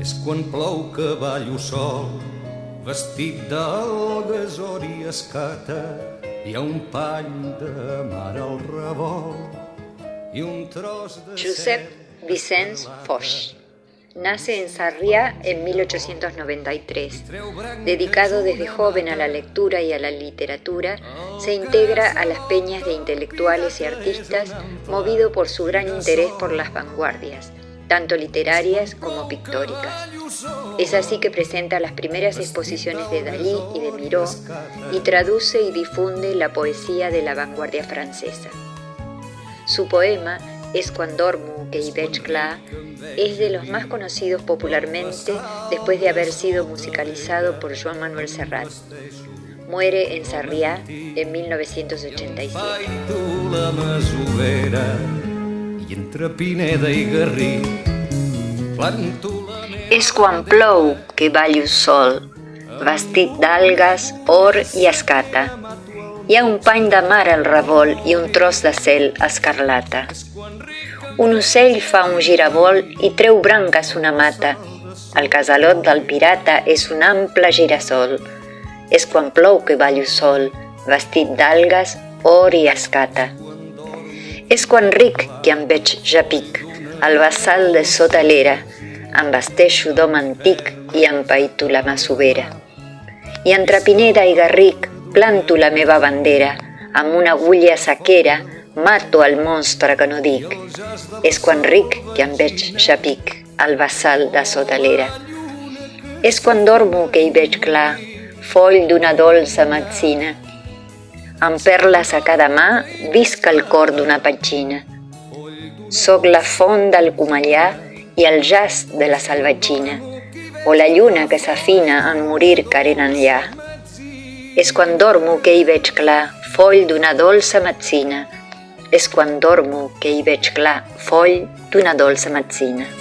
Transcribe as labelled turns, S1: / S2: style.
S1: És quan plou que ballo sol, vestit d'algues, or i escata. Hi ha un pany de mar al revolt y un tros de
S2: Josep Vicenç Foix nace en Sarriá en 1893. Dedicado desde joven a la lectura y a la literatura, se integra a las peñas de intelectuales y artistas, movido por su gran interés por las vanguardias, tanto literarias como pictóricas. Es así que presenta las primeras exposiciones de Dalí y de Miró y traduce y difunde la poesía de la vanguardia francesa. Su poema És quan dormo que hi veig clar es de los más conocidos popularmente después de haber sido musicalizado por Joan Manuel Serrat. Muere en Sarriá en 1987. És quan plou que ballo sol, vestit d'algues, or i escata. Hi ha un pany de mar al revolt i un tros de cel escarlata. Un ocell fa un giravolt i treu branques una mata. El casalot del pirata és un ample girassol. És quan plou que ballo sol, vestit d'algues, or i escata. És quan ric que em veig ja pic, al bassal de sota l'era, em vesteixo d'home antic i empaito la masovera. I entre Pineda i Garric planto la meva bandera, amb una agulla sequera mato el monstre que no dic. És quan ric que em veig ja pic, al bassal de sota l'era. És quan dormo que hi veig clar, foll d'una dolça metzina. Amb perles a cada mà visc el cor d'una petxina. Soc la font del Comellà i el jaç de la Salvatgina, o la lluna que s'afina en morir querent enllà. És quan dormo que hi veig clar, foll d'una dolça metzina. És quan dormo que hi veig clar, foll d'una dolça metzina.